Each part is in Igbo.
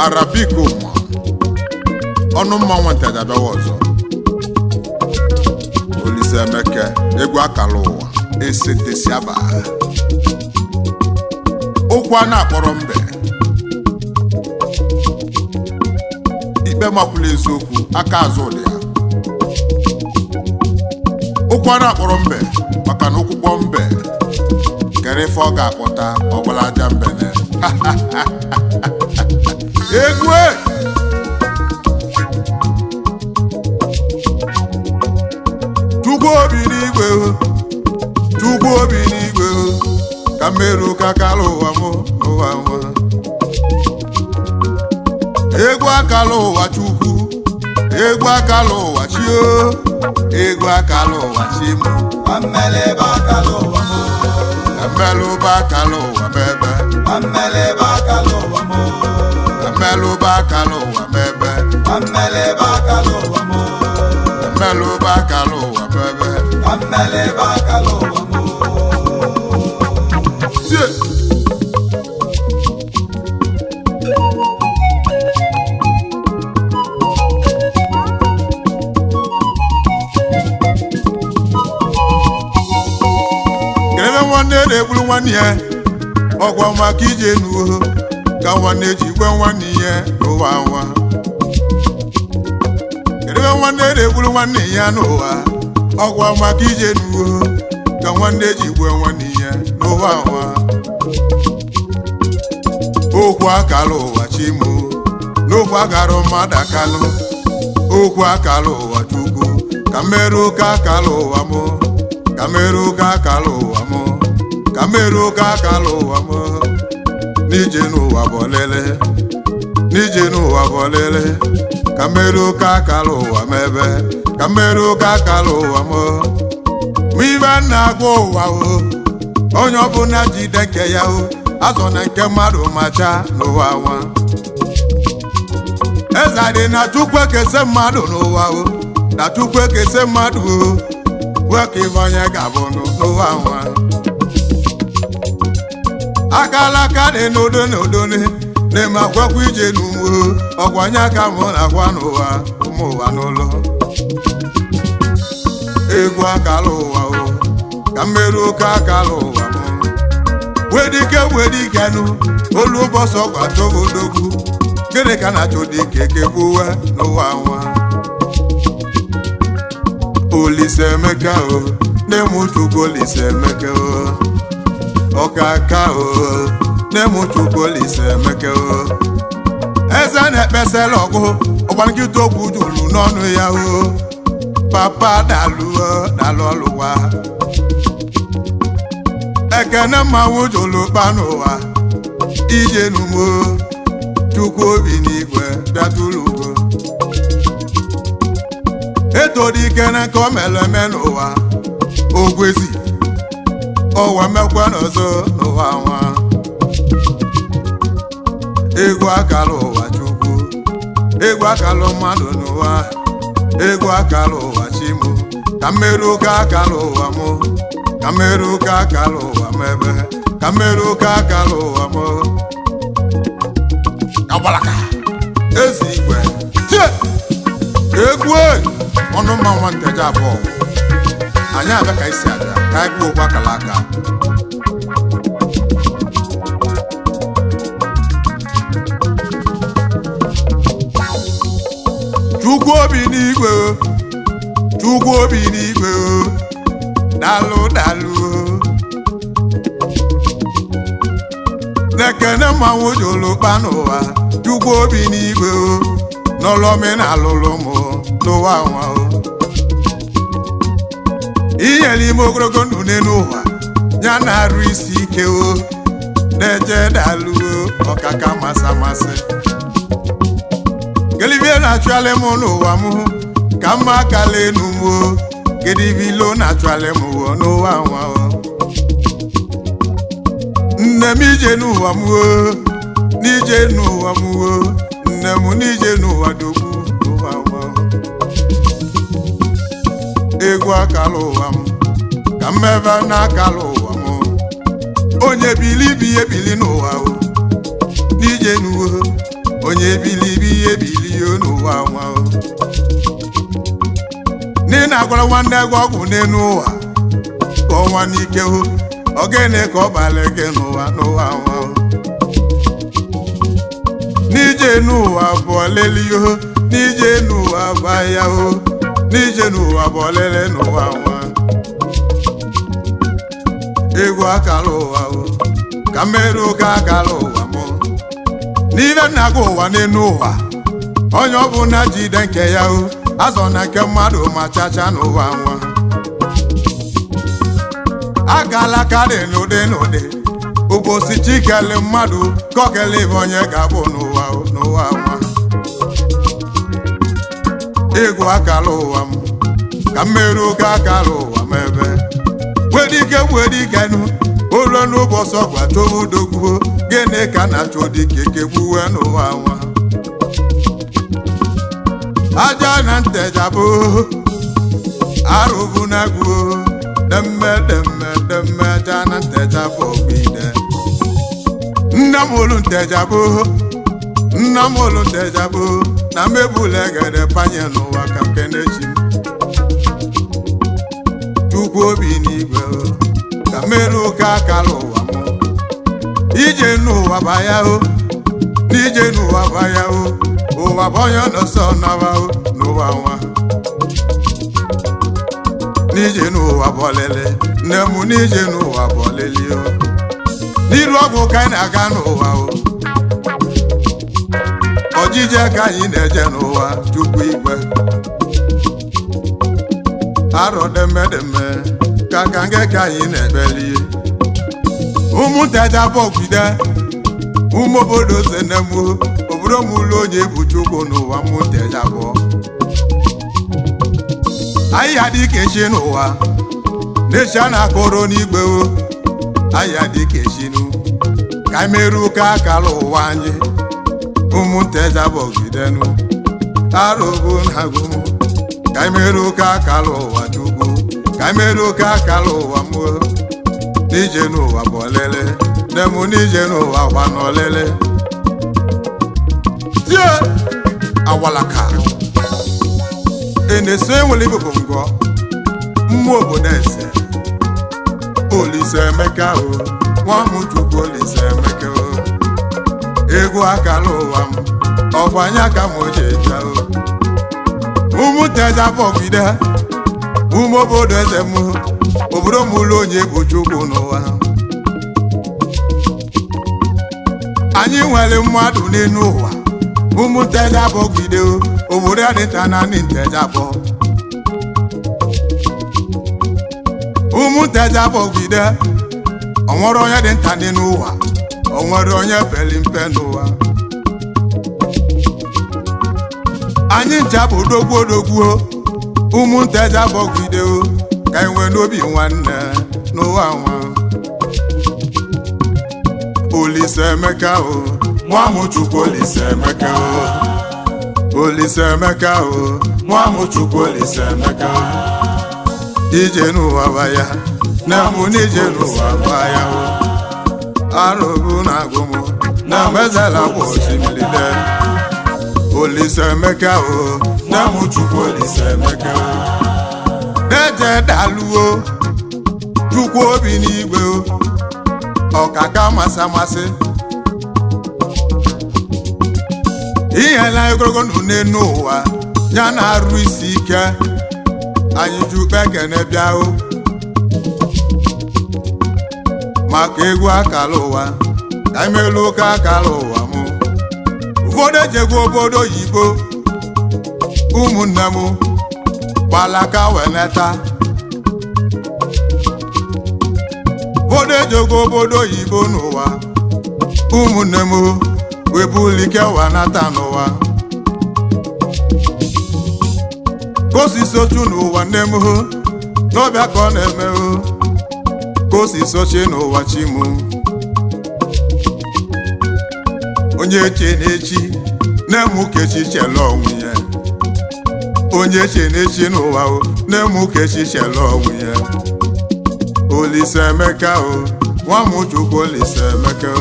Arabiko ọnụ mmanwụ Nteje abịawa ọzọ Olise Emeke egwu Akarauwa Ezediebube okwu a na-akpọrọ mbe ikpe makwụla eziokwu aka azụ ụdị ya okwu a na-akpọrọ mbe maka na okwukpọ mbe kere ife ọ ga-akpọta ọgbala aja mbene egwu Chukwu obi n'igwe ka mmerụ ka Akarauwa m n'ụwa nwa egwu Akarauwa Chukwu egwu Akarauwa chi o egwu Akarauwa chi m Ameleba Akarauwa mo Amelụba Akarauwa bebe Ameleba Akarauwa mo Amelụba Akarauwa bebe Ameleba Akarauwa mo Amelụba Akarauwa bebe Ameleba Akarauwa mo nwanne na-egburu nwanne ya ọgwa maka ije nuo ka nwanne ji gwe nwanne ya n'ụwa nwa kedebe nwanne na-egburu nwanne ya n'ụwa ọgwa maka ije nuo ka nwanne ji gwe nwanne ya n'ụwa nwa okwu Akarauwa chimu n'okwu agara mmadụ akalụ okwu Akarauwa Chukwu ka mmerụ ka Akarauwa mụ ka mmerụ ka Akarauwa mụ ka mmerụ ka Akarauwa m n'ije n'ụwa bọlele n'ije n'ụwa bọlele ka mmerụ ka Akarauwa m ebe ka mmerụ ka Akarauwa m ibe na-agwa ụwa o onye ọbụla jide nke ya o azọ na nke mmadụ macha n'ụwa nwa eze dị na Chukwu ekese mmadụ n'ụwa o na Chukwu ekese mmadụ o wee ka ife onye ga-abụ n'ụwa nwa akalaka dị n'udo na-eme akwakwa ije n'ugbo ọkwanye aka mụ na-agwa n'ụwa ụmụ ụwa n'ụlọ egwu Akarauwa o ka mmerụ ka Akarauwa m wedike nụ olu ụbọchị ọgwa chọbodogwu gịnị ka na-achọ dike kegbuwe n'ụwa nwa Olise Emeke o na-emu Chukwu Olise Emeke o ọkaka o na-emu Chukwu Olise Emeke o eze na-ekpesela ọgụ ọgbankịta okwu juru n'ọnụ ya o papa dalụ ọlụwa ekene mmanwụ jụrụ kpa n'ụwa ije n'umo Chukwu obi n'igwe bịatụrụ ugo etodi ikene ka o mere eme n'ụwa ogwezi ọwa mekwa n'ọzọ n'ụwa nwa egwu Akarauwa Chukwu egwu Akarauwa mmadụ n'ụwa egwu Akarauwa chimu ka mmerụ ka Akarauwa mụ ka mmerụ ka Akarauwa m ebe ka mmerụ ka Akarauwa m agbalaka Ezediebube tie egwu ọnụ mmanwụ Nteje Aborgu anyị abịa ka isi abịa ka anyị gbuo okwu Akarauwa Chukwu obi n'igwe Chukwu obi n'igwe dalụ na-ekene mmanwụ jụrụ kpa n'ụwa Chukwu obi n'igwe n'ọlọmenalụlụ m n'ụwa nwa inyere ime ogologo ndụ n'ụwa ya na-arụ isi ike o na-eje dalụ ọkaka masị gelibie na-achụalị m n'ụwa m ka mma akala enu m gedibilo na-achụalị m n'ụwa nwa nne m ije n'ụwa m n'ije n'ụwa m nne m n'ije n'ụwa dogbu n'ụwa nwa egwu Akarauwa m ka mmebe na Akarauwa m onye bili n'ụwa n'ije n'uwe onye bilibi ebili n'ụwa nwa nina agwara nwanne gị ọgwụ n'elu ụwa ka ọnwa n'ike hụ ogene ka ọ balị gị n'ụwa nwa n'ije n'ụwa bụ olili ho n'ije n'ụwa bụ ahịa ho n'ije n'ụwa bụ olele n'ụwa nwa egwu akara ụwa ho ka mmerụ ụka akara ụwa mụ n'ihe na-agụ ụwa n'elu ụwa onye ọbụla jide nke ya ho azọ na nke mmadụ ma chacha n'ụwa nwa agala karị n'ụdị n'ụdị ụbọchị chikele mmadụ ka ọ kele ibe onye ga-abụ n'ụwa nwa egwu akara ụwa m ka mmerụ ụka akara ụwa m ebe nwere ike nụ olu n'ụbọchị ọgwa towudogbuo gịnị ka na-achọ dike kegbuwe n'ụwa nwa aja na ntejabụ arụbụ na agwụ demme aja na ntejabụ ogide nna m olu ntejabụ na mebụla egede panye n'ụwa ka kenechi chukwu obi n'igwe ka merụ ụka akara ụwa m ije n'ụwa baya n'ije n'ụwa baya ụwa bụ onye nọsọ n'aba n'ụwa nwa n'ije n'ụwa bụ olele nne m n'ije n'ụwa bụ olili n'iru ọgwụ ka anyị na-aga n'ụwa ojije ka anyị na-eje n'ụwa chukwu igwe arọ demedeme ka nge ka anyị na-ebeli ụmụ Ntejabụ ogide ụmụ obodo Zenemu obodo m ụlọ onye bụ chukwu n'ụwa m Ntejabụ anyị adị ka echi n'ụwa n'echi a na-akọrọ n'igwe anyị adị ka echinu ka anyị merụ ụka akara ụwa anyị ụmụ Ntejabụ ogidenu arụbụ na agụmụ ka anyị merụ ụka akara ụwa chukwu ka anyị merụ ụka akara ụwa m n'ije n'ụwa bụ olele nne m n'ije n'ụwa gwa n'olele tie awalaka na-eso enwere ibubo ngọ mmụọ obodo ese Olise Emeka nwa m chukwu Olise Emeka egwu akara ụwa m ọgbanya ka m ji eje ụmụ Ntejabụ ogide ụmụ obodo eze m obodo m ụlọ onye bụ chukwu n'ụwa anyị nwere mmadụ n'elu ụwa ụmụ Ntejabụ ogide obodo ya dịta na ndị Ntejabụ ụmụ Ntejabụ ogide onwere onye dị nta dị n'ụwa onwere onye peli mpe n'ụwa anyị ncha bụ odogwu ụmụ Ntejabụ ogide ka anyị nwee n'obi nwanne n'ụwa nwa Olise Emeka nwa m chukwu Olise Emeka Olise Emeka nwa m chukwu Olise Emeka ije n'ụwa baya na mụ n'ije n'ụwa baya arụbụ na agụmụ na mezela bụ osimiri Olise Emeka na mụ chukwu Olise Emeka deje daluo chukwu obi n'igwe ọkaka masị amasị ihe na ogologo ndụ n'elu ụwa ya na-arụ isi ike anyị ji ukpe ekene bịa maka egwu akara ụwa ka anyị merụ ụka akara ụwa m ụfọdụ ejegwu obodo oyibo ụmụnne m gbalaka weneta ụfọdụ ejegwu obodo oyibo n'ụwa ụmụnne m webulike wenata n'ụwa kosi sochu n'ụwa nne m n'ọbịa ka ọ na-eme kosi sochi n'ụwa chi m onye che n'echi na-emu kechi chele onwe ya onye che n'echi n'ụwa na-emu kechi chele onwe ya Olise Emeka nwa m chukwu Olise Emeka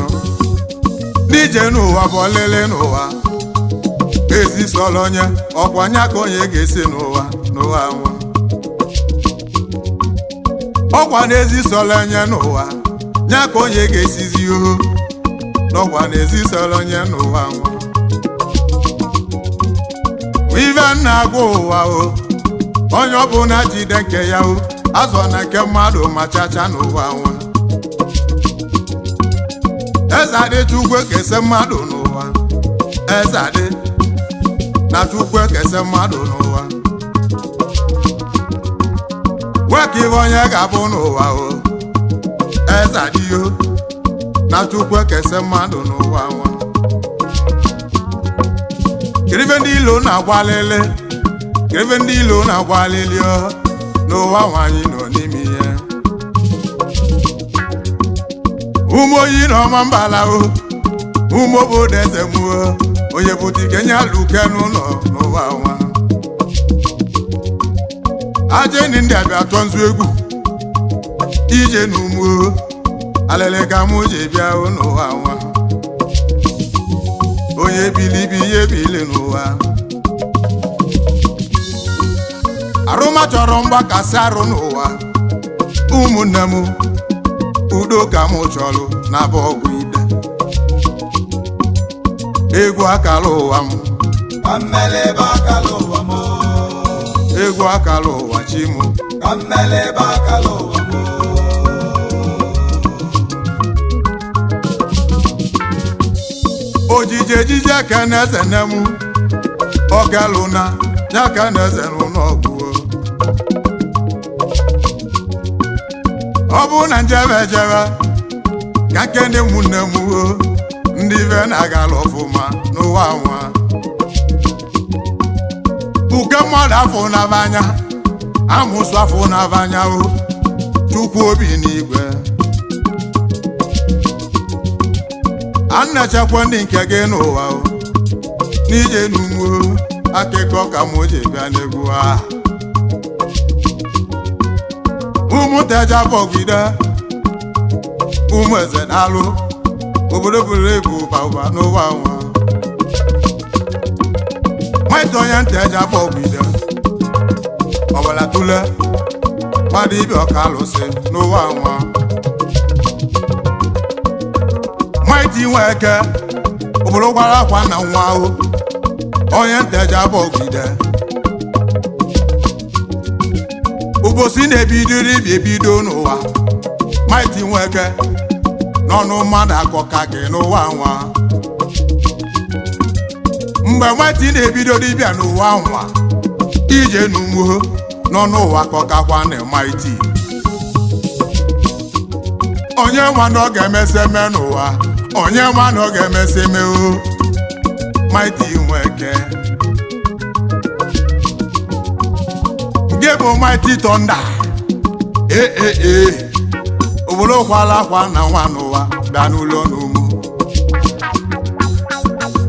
n'ije n'ụwa bụ olele n'ụwa ezisọla onye ọkwa nya ka onye ga-esi n'ụwa nwa ọkwa na-ezisọla onye n'ụwa nya ka onye ga-esizi oho n'ọkwa na-ezisọla onye n'ụwa nwa ive na-agwa ụwa o onye ọbụla jide nke ya o azọ na nke mmadụ ma chacha n'ụwa nwa Ezedie Chukwu ekese mmadụ n'ụwa Ezedie na Chukwu ekese mmadụ n'ụwa weka ive onye ga-abụ n'ụwa o Ezedie o na Chukwu ekese mmadụ n'ụwa nwa kiribe ndị ilo na-agbalili kiribe ndị ilo na-agbalili o n'ụwa nwanyị nọ n'ime ihe ụmụ oyi na ọma mbala o ụmụ obodo eze mụọ onye bụti kenya luke n'ụlọ n'ụwa nwa ajeni ndị abịa tọ nzu egwu ije n'ụmụ alele ka mụ ji bịa n'ụwa nwa onye bilibi ihe bili n'ụwa arụma chọrọ mgbakasị arụ n'ụwa ụmụnne m udo ka mụ chọrọ na bọọgwụ ide egwu akala ụwa m egwu akala ụwa chi m ojije ejije ka na-eze nne m ọgalụna ya ka na-eze n'ụlọọgwụ ọ bụ na njebe ejebe ka nke ndị ụmụnne m ndị ibe na-agala ọfụma n'ụwa nwa uke mmadụ afọ n'abanya amụsụ afọ n'abanya o Chukwu obi n'igwe a na-echekwa ndị nke gị n'ụwa o n'ije n'ugwu akụkọ ka m ji bịa n'egwu a ụmụ Nteje Aborgu ụmụ eze na-alụ obodo buru ebu ụba n'ụwa nwa maịtị onye Nteje Aborgu ọbara tule mmadụ ibe ọka alụsị n'ụwa nwa maịtị nwe eke obodo gwara akwa na nwa ahụ onye Nteje Aborgu ụbọchị na-ebidoro ibi ebido n'ụwa maịtị nweke n'ọnụ mmadụ akọka gị n'ụwa nwa mgbe maịtị na-ebido dibịa n'ụwa nwa ije n'ugbo n'ọnụ ụwa kọkakwa na maịtị onye nwa na ọ ga-emesi eme n'ụwa onye nwa na ọ ga-emesi eme o maịtị nweke bụ maịtị tọnda obodo kwala akwa na nwa n'ụwa bịa n'ụlọ n'ụmụ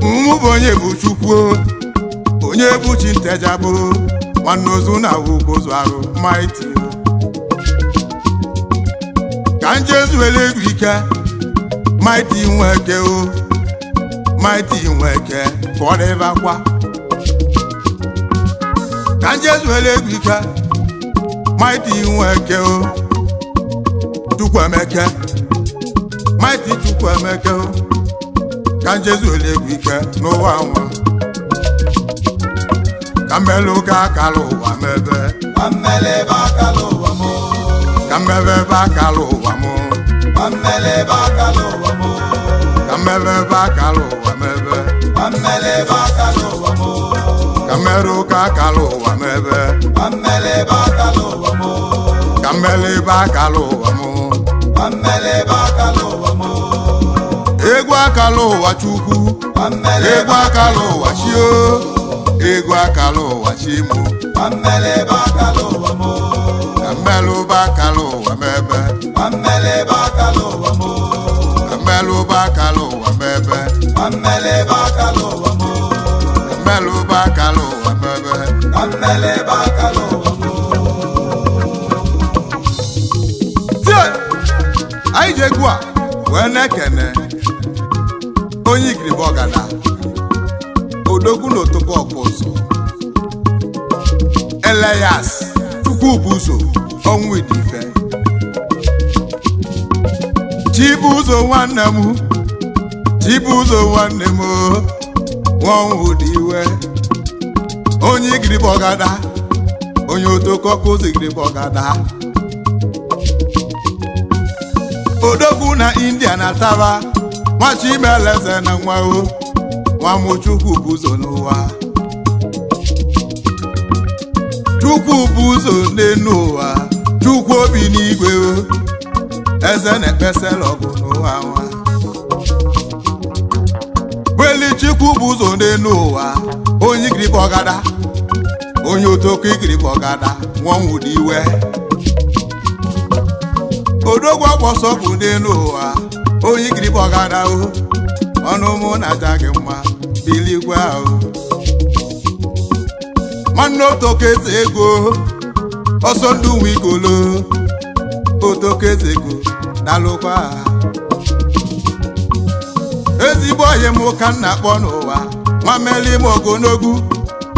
ụmụ bụ onye bụ Chukwu onye bụ chi Nteje Aborgu nwanne ozu na wukozu arụ maịtị ka njezuele egwu ike maịtị nweke o maịtị nweke ka ọ dịbe akwa ka njezuele egwu ike maịtị nweke o Chukwuemeke maịtị Chukwuemeke o ka njezuele egwu ike n'ụwa nwa ka mmele ụka akala ụwa mebe ka mmebe ebe akala ụwa m ka mmebe ebe akala ụwa mebe ka mmere ụka akala ụwa mebe ka mmele ebe akala ụwa m egwu akala ụwa Chukwu egwu akala ụwa chi o egwu akala ụwa chi m ka mmele ebe akala ụwa mebe ka mmele ebe akala ụwa mebe anyị ji egwu a wee na-ekene onye igiribe ọgada odogwu n'otoko ọkpụzụ Elias Chukwubuzo ọnwụ idife Chibuzo nwanne m Chibuzo nwanne m nwanwụ dị iwe onye igiribọgada onye otoko ọkpụzụ igiribọgada odogwu na India na taba Nwachimeleze na nwa m Chukwubuzo n'ụwa Chukwubuzo n'enu ụwa Chukwu obi n'igwe eze na-ekpesela ọgụ n'ụwa nwa Weli Chukwubuzo n'enu ụwa onye igiribọgada onye otoko igiribọgada nwanwụ dị iwe odogwu ọkpọsọ bụ n'enu ụwa onye igiribọgada ọnụ mụ na-aja gị mma bilikwa nwanne otoko eze ego ọsọ ndụ nwe igolo otoko eze ego dalụkwa ezigbo ọhịa m ka m na-akpọ n'ụwa nwameli m ogonogwu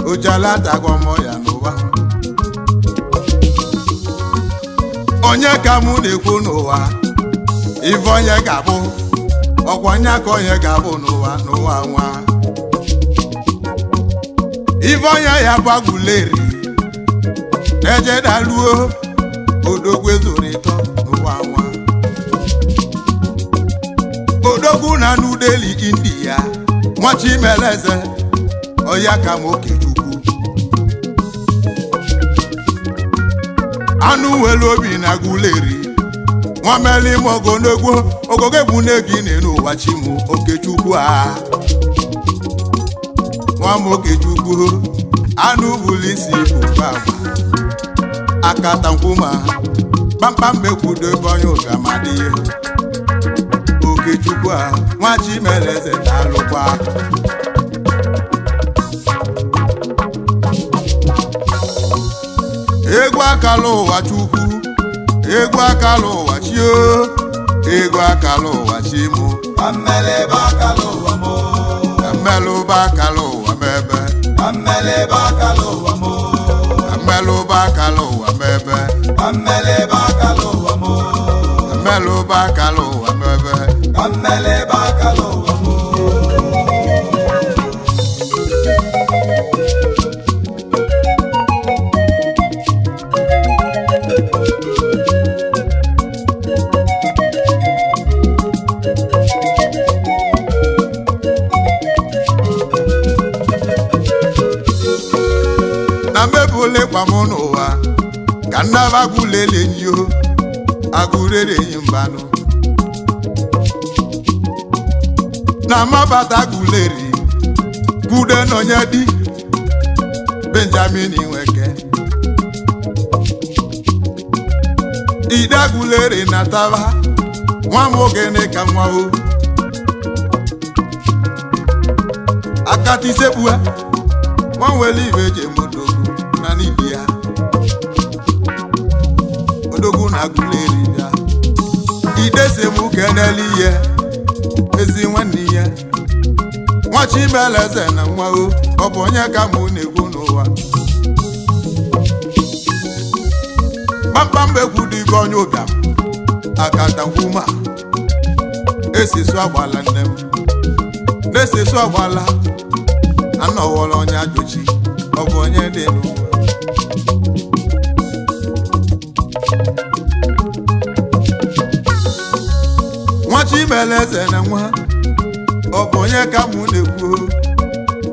ojala dagọmọ ya n'ụwa onye ka mụ na-ekwu n'ụwa ife onye ga-abụ ọkwa nya ka onye ga-abụ n'ụwa nwa ife onye ya gbagbuleri ejedaluo odogwu ezoro ịtọ n'ụwa nwa odogwu na New Delhi India Nwachimeleze ọya ka m Okechukwu anụ nwere obi na guleri nwameli m ogonogwu ogogo egbune gị n'ụwa chimu Okechukwu nwa m Okechukwu anụ bulisi bụ agba akata nkwuma kpamkpam mekwudo ebe onye ụgamadi Okechukwu Nwachimeleze dalụkwa egwu Akarauwa Chukwu egwu Akarauwa chio egwu Akarauwa chimu Amelebe Akarauwa mo Amelụba Akarauwa mebe Amelebe Akarauwa mo Amelụba Akarauwa mebe Amelebe Akarauwa mo Amelụba Akarauwa mebe Amelebe Akarauwa mo na mebule kwa m n'ụwa ka nnaba gulele nyo agurere enyi mbanụ na mabata guleri bude n'onye di Benjamin Nweke ide guleri na taba nwa m ogene ka nwa akati sebua nwa nwere ibe eji emodogwu na n'ibia odogwu na guleri ya idese m keneli ihe ezi nwanne ya Nwachimeleze na nwa ọ bụ onye ka mụ na-ekwu n'ụwa kpamkpam egwu dị ibe onye ụbịam akata nkwuma esisu agbala nne m na-esisu agbala anọwọla onye ajụchi ọ bụ onye dị n'ụwa Nwachimeleze na nwa ọ bụ onye ka mụ na-ekwu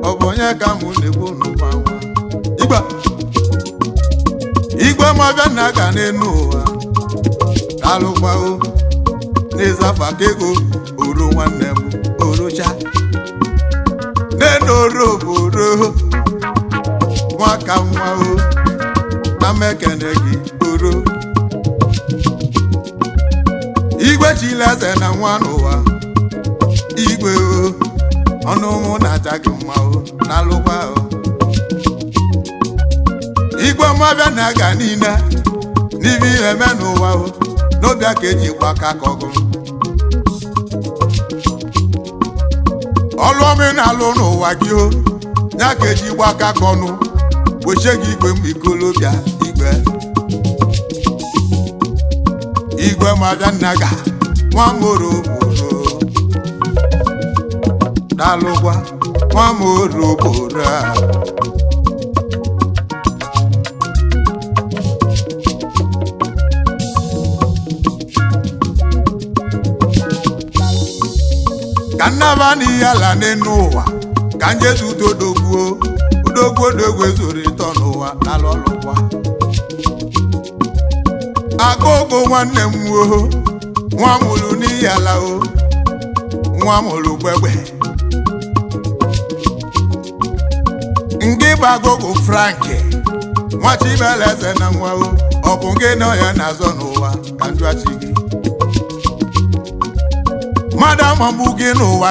ọ bụ onye ka mụ na-ekwu n'ụwa nwa igwe mabịa na aga n'enu ụwa dalụkwa n'ịzafa ka ego oro nwanne m orocha n'enu oro obodo nwaka nwa na mekene gị oro igwe Chileze na nwa n'ụwa igwe ọnụ mụ na-aja gị mma na-alụkwa igwe mabịa na-aga niile n'ibe ihe eme n'ụwa n'obịa ka eji gbaka ka ọgụ ọlụ omenalụ n'ụwa gị nya ka eji gbaka kọnụ weche gị igwe mgbe ikolobịa igwe ma bịa nnaga nwa moro obodo dalụgwa nwa moro obodo a ka nnaba n'ihe ala n'enu ụwa ka njezu udodogwuo odogwu ezuru ịtọ n'ụwa n'alọlụkwa Agogo nwanne m wo nwa mụrụ n'ihe ala o nwa mụrụ gbegbe ngị bụ Agogo Franki nwa Chibeleze na nwa o ọ bụ ngị na ya na-azọ n'ụwa ka njụachi gị mmadụ amambu gị n'ụwa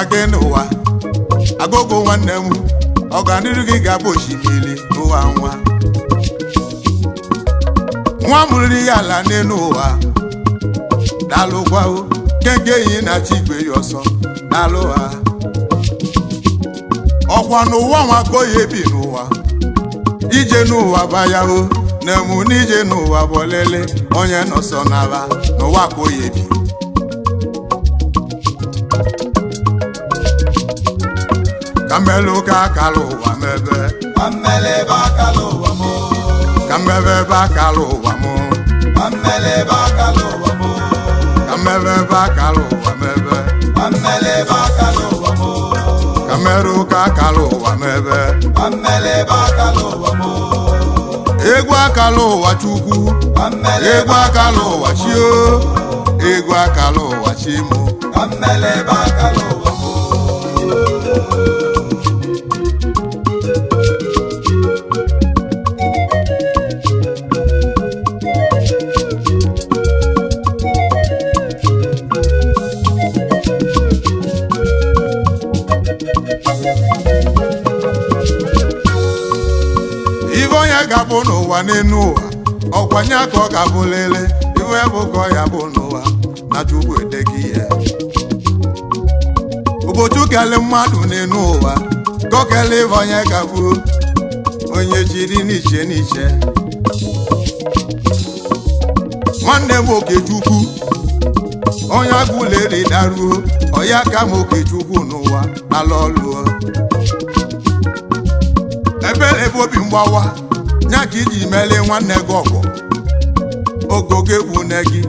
Agogo nwanne m ọganiru gị ga-abụ osimiri n'ụwa nwa mụrụ n'ihe ala n'elu ụwa dalụkwa o keke yi na chigwe ya ọsọ dalụ ha ọkwa n'ụwa nwa ka oyi ebi n'ụwa ije n'ụwa baya o na-emu n'ije n'ụwa bụ lele onye nọsọ n'ala n'ụwa ka oyi ebi Kamelu ka akala ụwa mebe Kammelebe akala ụwa mo Kamebe akala ụwa mo Kammelebe akala ụwa mo Kamebe akala ụwa mebe Kammelebe akala ụwa mo Kameru ka akala ụwa mebe Kammelebe akala ụwa mo Egwu akala ụwa Chukwu Egwu akala ụwa Chio Egwu akala ụwa Chimo Kammelebe akala ụwa mo ga-abụ n'ụwa n'enu ụwa ọkwanye aka ọ ga-abụ lele iwe bụ ka ọ ya bụ n'ụwa na Chukwu edeghị ihe ụbọchị kele mmadụ n'enu ụwa ka o kele ibe onye ga-abụ onye jiri n'iche nwanne m Okechukwu onye agụleri daruo ọya ka m Okechukwu n'ụwa ala ọlụọ ebere ebe obi mgbawa nya ka iji melie nwanne gị ọgọ ogogo egwu nne gị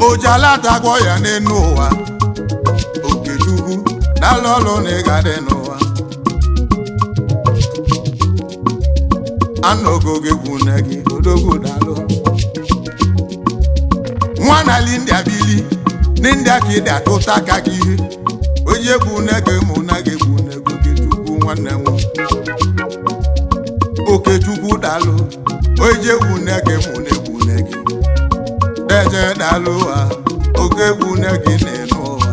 ojala atagwọ ya n'enu ụwa Okechukwu dala ọlụ na ịgadị n'ụwa anụ ogogo egwu nne gị odogwu dalụ nwa na Lindia bili n'India ka ịdị atụta aka gị ihe onye egwu nne gị mụ na gị egwu nne gị Okechukwu nwanne m Okechukwu dalụ onye egwu nne gị mụ na egwu nne gị deje dalụ ha oge egwu nne gị na-enu ụwa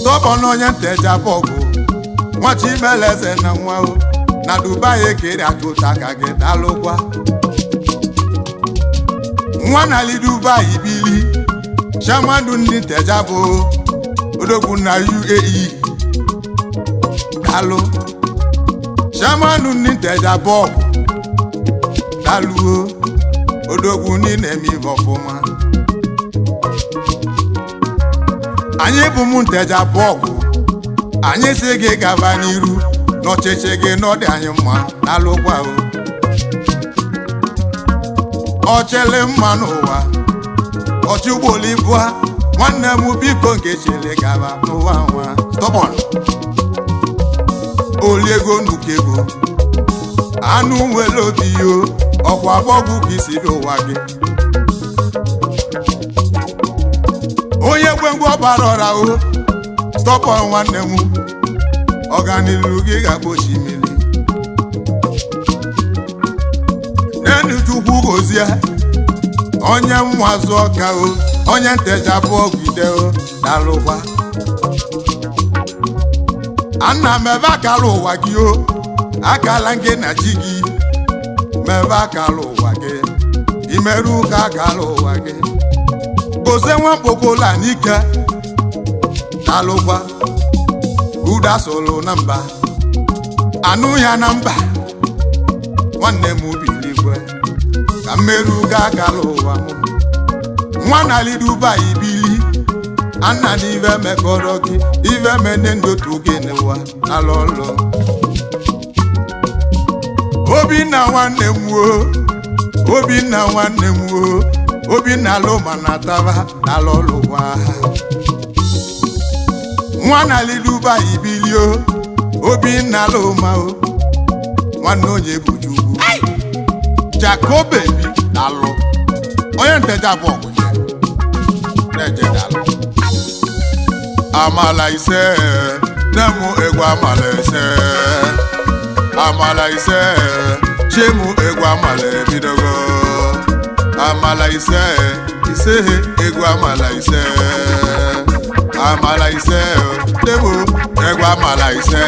Gọvanọ onye Nteje Aborgu nwa Chibeleze na nwa na Dubai kere atụta ka gị dalụkwa nwa na Dubai bili shamandu ndị Nteje Aborgu odogwu na UAE dalụ shamandu ndị Nteje Aborgu dalụo odogwu ndị na-eme ibe ọfụma anyị bụ m Nteje Aborgu anyị si gị gaba n'iru n'ọchịchị gị n'ọdị anyị mma dalụkwa ọchịlị mma n'ụwa ọchịgbolibua nwanne m biko nke chele gaba n'ụwa nwa stọbọn oliego nukego anụ nwere obi yo ọkwa Aborgu ka isi n'ụwa gị onye gwengwe ọbara ọra stọbọn nwanne m ọganilu gị ga-abụ osimiri n'enu Chukwu gozie onye mmazụ ọka onye Nteje Aborgu ide dalụkwa ana m ebe akala ụwa gị akala gị na chi gị mebe akala ụwa gị imerụ ka akala ụwa gị Oboze nwa mkpokola n'ike alụkwa Uda solo na mba anụ ya na mba nwanne m biligwe ka mmerụ ga Akarauwa m nwa na liduba ibili anna n'ive mekọrọ gị ive mene ndotu gị n'ụwa n'alọlọ Obinna nwanne m wo Obinna nwanne m wo Obinna loma na tava n'alọlụwa nwa na liduba ibilio Obinna loma o nwanne onye bujugu Jacobebi alụ onye Nteje Aborgu Nteje dalụ amala ise nemu egwu amala ise amala ise chemu egwu amala ebidogo amala ise ise egwu amala ise amala ise nemu egwu amala ise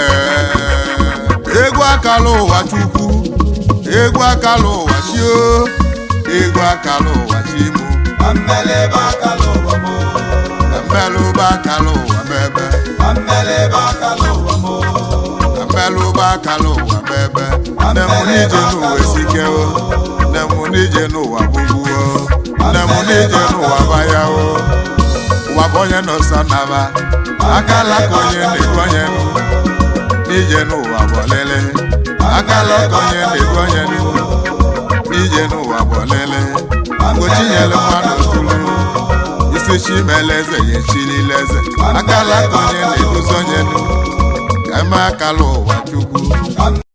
egwu Akarauwa chukwu egwu Akarauwa chio egwu Akarauwa chimu Amele Akarauwa mo Amelu Akarauwa bebe Amele Akarauwa mo Amelu Akarauwa bebe Nemu nije n'ụwa esike o Nemu nije n'ụwa gbugbu o Nemu nije n'ụwa baya o Ụwa bonye n'ọsọ naba Akala konye n'egwonye nu Nije n'ụwa bolele Akala konye n'egwonye nu Nije n'ụwa bolele Ngochinyele mmadụ tulu Isi chimeleze ye chilileze Akala konye n'eguzonye nu Kama Akarauwa chukwu